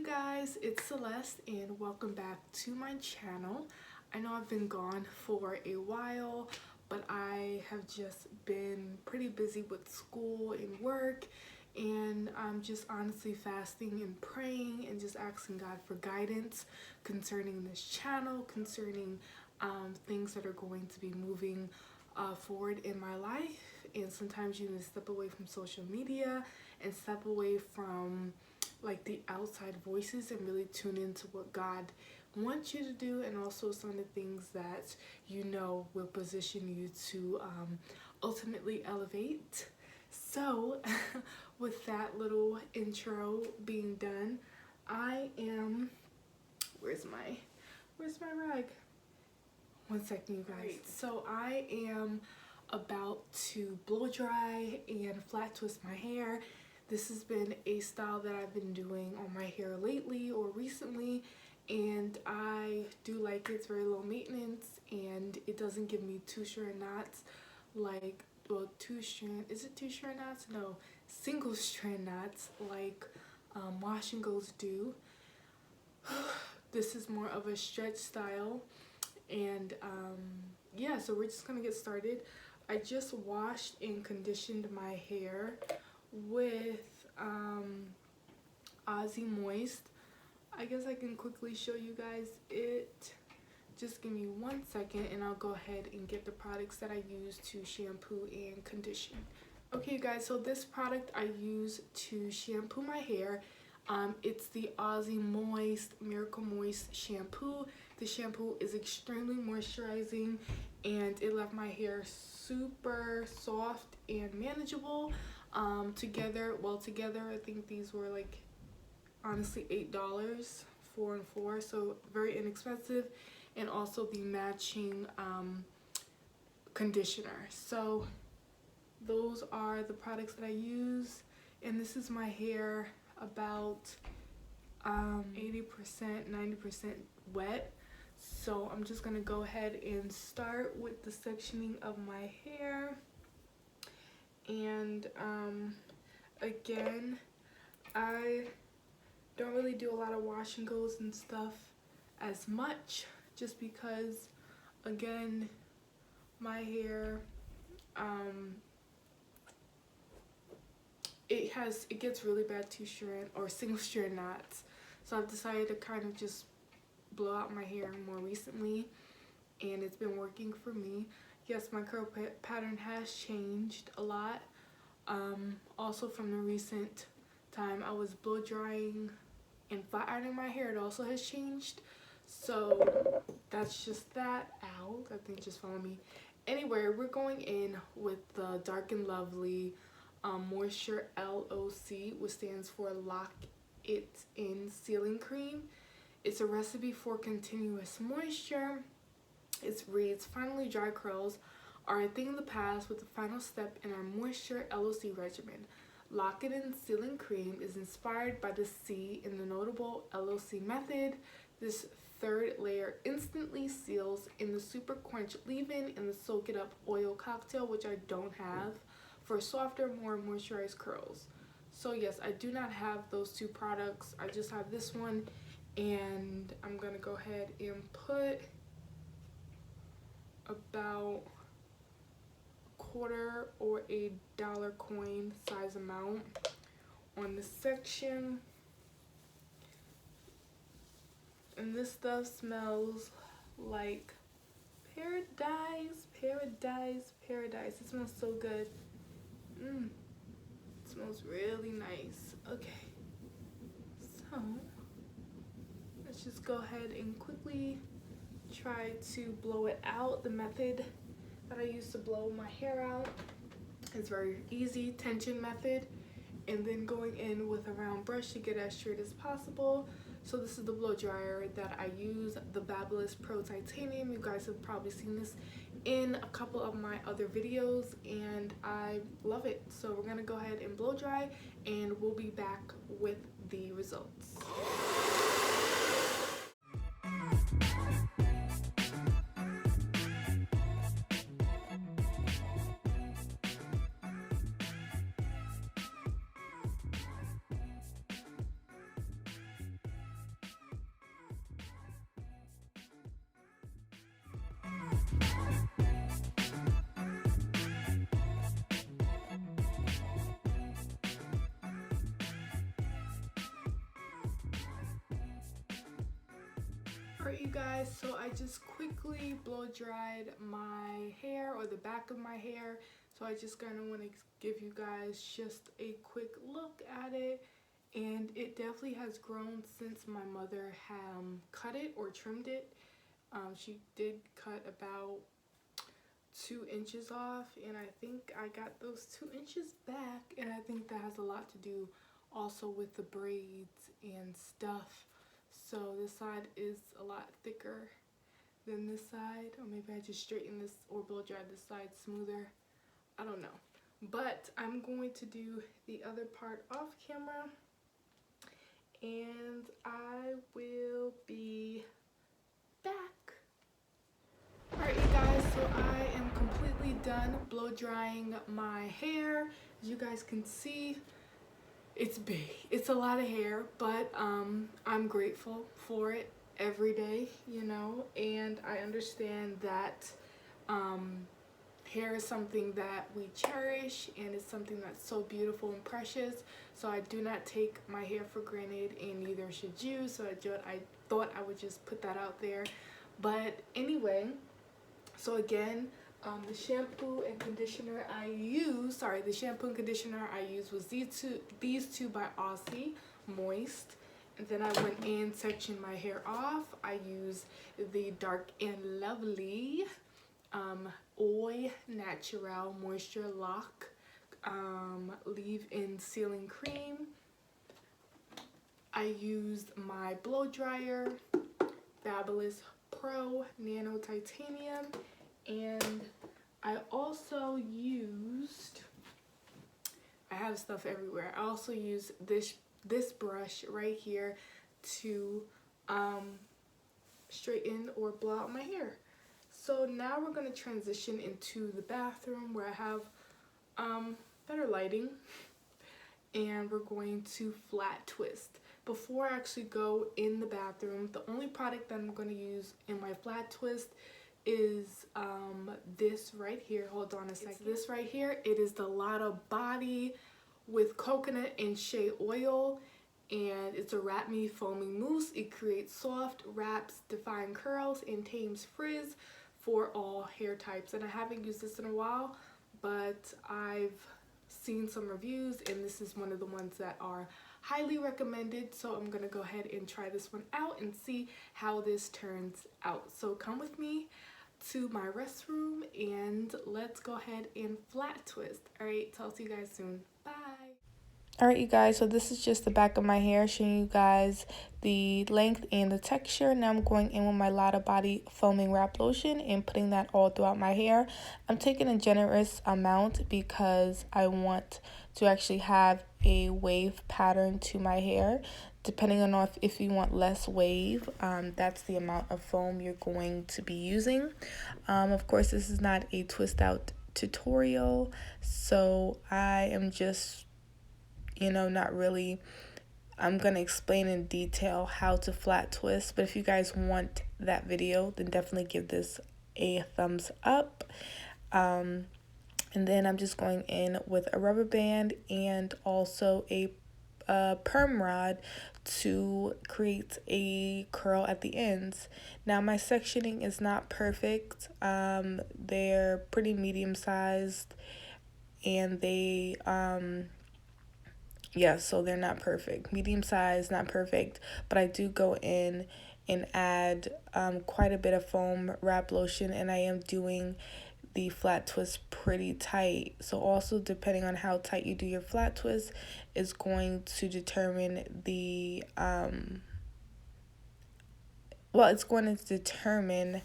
guys, it's Celeste and welcome back to my channel. I know I've been gone for a while, but I have just been pretty busy with school and work, and I'm just honestly fasting and praying and just asking God for guidance concerning this channel, concerning things that are going to be moving forward in my life. And sometimes you need to step away from social media and step away from like the outside voices and really tune into what God wants you to do, and also some of the things that you know will position you to ultimately elevate. So with that little intro being done, I am where's my rag? One second, you guys. Right. So I am about to blow dry and flat twist my hair. This has been a style that I've been doing on my hair lately or recently, and I do like it. It's very low maintenance and it doesn't give me two strand knots like, well, two strand knots? No, single strand knots like wash and goes do. This is more of a stretch style, and yeah, so we're just gonna get started. I just washed and conditioned my hair with Aussie Moist. I guess I can quickly show you guys it. Just give me 1 second and I'll go ahead and get the products that I use to shampoo and condition. Okay, you guys, so this product I use to shampoo my hair, it's the Aussie Moist Miracle Moist shampoo. The shampoo is extremely moisturizing and it left my hair super soft and manageable. Together I think these were like honestly $8, 4 and 4, so very inexpensive, and also the matching conditioner. So those are the products that I use, and this is my hair about 80%, 90% wet. So I'm just gonna go ahead and start with the sectioning of my hair. And again, I don't really do a lot of wash and goes and stuff as much, just because again my hair it gets really bad two strand or single strand knots, so I've decided to kind of just blow out my hair more recently, and it's been working for me. Yes, my curl pattern has changed a lot. Also from the recent time I was blow drying and flat ironing my hair, it also has changed. So that's just that. Ow, that thing just followed me. Anyway, we're going in with the Dark and Lovely Moisture LOC, which stands for Lock It In Sealing Cream. It's a recipe for continuous moisture. It reads, finally dry curls are a thing of the past with the final step in our Moisture LOC regimen. Lock It In Sealing Cream is inspired by the C in the notable LOC method. This third layer instantly seals in the Super Quench leave-in and the Soak It Up oil cocktail, which I don't have, for softer, more moisturized curls. So yes, I do not have those two products. I just have this one, and I'm gonna go ahead and put about $1/4 or $1 coin size amount on this section. And this stuff smells like paradise, paradise, paradise. It smells so good. It smells really nice. Okay, so let's just go ahead and quickly try to blow it out. The method that I use to blow my hair out is very easy, tension method, and then going in with a round brush to get as straight as possible. So this is the blow dryer that I use, the Babyliss Pro Titanium. You guys have probably seen this in a couple of my other videos, and I love it. So we're gonna go ahead and blow dry, and we'll be back with the results. Alright you guys, so I just quickly blow dried my hair, or the back of my hair. So I just kind of want to give you guys just a quick look at it. And it definitely has grown since my mother cut it or trimmed it. She did cut about 2 inches off, and I think I got those 2 inches back, and I think that has a lot to do also with the braids and stuff. So this side is a lot thicker than this side, or maybe I just straighten this or blow dry this side smoother. I don't know, but I'm going to do the other part off camera, and I will be back. Alright you guys, so I am completely done blow drying my hair. As you guys can see, it's big. It's a lot of hair, but I'm grateful for it every day, you know, and I understand that hair is something that we cherish, and it's something that's so beautiful and precious. So I do not take my hair for granted, and neither should you. So I thought I would just put that out there. But anyway, so again, the shampoo and conditioner I use, was these two by Aussie, Moist. And then I went in, sectioned my hair off. I use the Dark and Lovely Oil Natural Moisture Lock leave-in sealing cream. I used my blow dryer, Fabulous Pro Nano Titanium, and I also used, I have stuff everywhere. I also used this brush right here to straighten or blow out my hair. So now we're going to transition into the bathroom where I have better lighting, and we're going to flat twist. Before I actually go in the bathroom, the only product that I'm going to use in my flat twist is this right here. Hold on a second. This right here, it is the Lotta Body with coconut and shea oil, and it's a wrap me foaming mousse. It creates soft wraps, define curls, and tames frizz for all hair types. And I haven't used this in a while, but I've seen some reviews, and this is one of the ones that are highly recommended. So I'm gonna go ahead and try this one out and see how this turns out. So come with me to my restroom and let's go ahead and flat twist. All right, so I'll see you guys soon. Bye. All right, you guys, so this is just the back of my hair, showing you guys the length and the texture. Now I'm going in with my Lotta Body foaming wrap lotion and putting that all throughout my hair. I'm taking a generous amount because I want to actually have a wave pattern to my hair. Depending on if you want less wave, that's the amount of foam you're going to be using. Of course, this is not a twist out tutorial, so I am just, you know, not really, I'm going to explain in detail how to flat twist. But if you guys want that video, then definitely give this a thumbs up. And then I'm just going in with a rubber band and also a perm rod to create a curl at the ends. Now my sectioning is not perfect. They're pretty medium sized, and they yeah, so they're not perfect. Medium size, not perfect, but I do go in and add quite a bit of foam wrap lotion, and I am doing the flat twist pretty tight. So also, depending on how tight you do your flat twist is going to determine the it's going to determine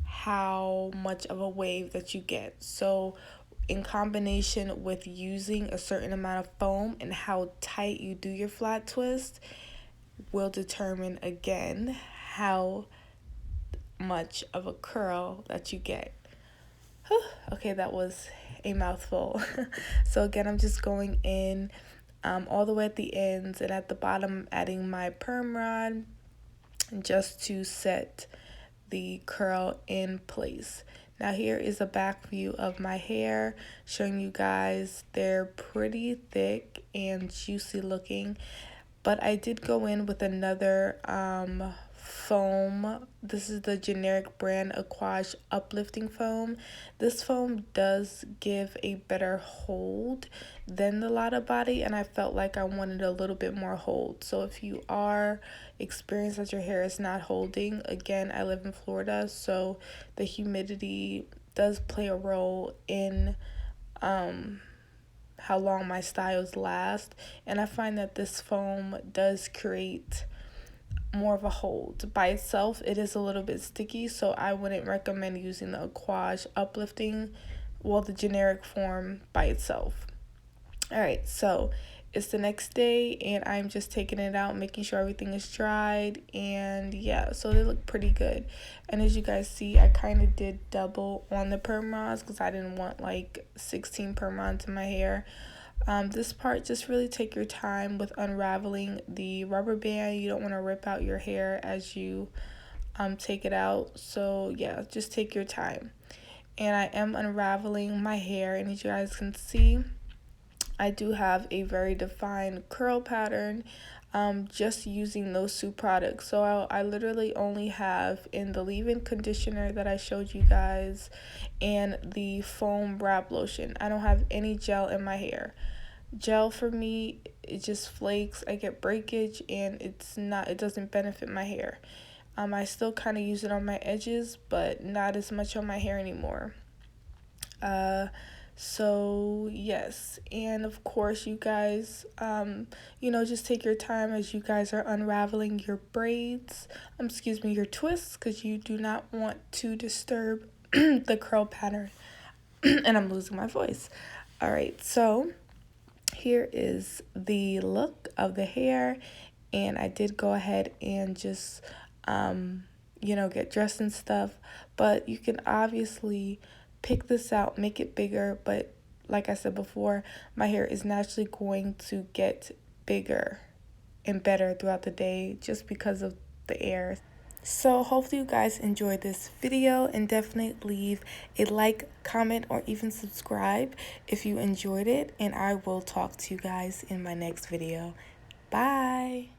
how much of a wave that you get. So in combination with using a certain amount of foam and how tight you do your flat twist will determine again how much of a curl that you get. Okay, that was a mouthful. So again, I'm just going in all the way at the ends, and at the bottom adding my perm rod just to set the curl in place. Now here is a back view of my hair, showing you guys they're pretty thick and juicy looking. But I did go in with another foam. This is the generic brand Aquage Uplifting Foam. This foam does give a better hold than the Lotta Body, and I felt like I wanted a little bit more hold. So if you are experienced that your hair is not holding, again, I live in Florida, so the humidity does play a role in how long my styles last, and I find that this foam does create more of a hold. By itself, it is a little bit sticky, so I wouldn't recommend using the Aquage Uplifting, well, the generic form by itself. Alright, so it's the next day, and I'm just taking it out, making sure everything is dried, and yeah, so they look pretty good. And as you guys see, I kind of did double on the perm-rods because I didn't want like 16 perm-rods in my hair. This part, just really take your time with unraveling the rubber band. You don't want to rip out your hair as you take it out. So yeah, just take your time. And I am unraveling my hair, and as you guys can see, I do have a very defined curl pattern just using those two products. So I literally only have in the leave-in conditioner that I showed you guys and the foam wrap lotion. I don't have any gel in my hair. Gel for me, it just flakes, I get breakage, and it doesn't benefit my hair. I still kind of use it on my edges, but not as much on my hair anymore. So yes, and of course you guys just take your time as you guys are unraveling your braids, your twists, because you do not want to disturb the curl pattern. And I'm losing my voice. All right, so here is the look of the hair, and I did go ahead and just get dressed and stuff, but you can obviously pick this out, make it bigger, but like I said before, my hair is naturally going to get bigger and better throughout the day just because of the air. So hopefully you guys enjoyed this video, and definitely leave a like, comment, or even subscribe if you enjoyed it, and I will talk to you guys in my next video. Bye!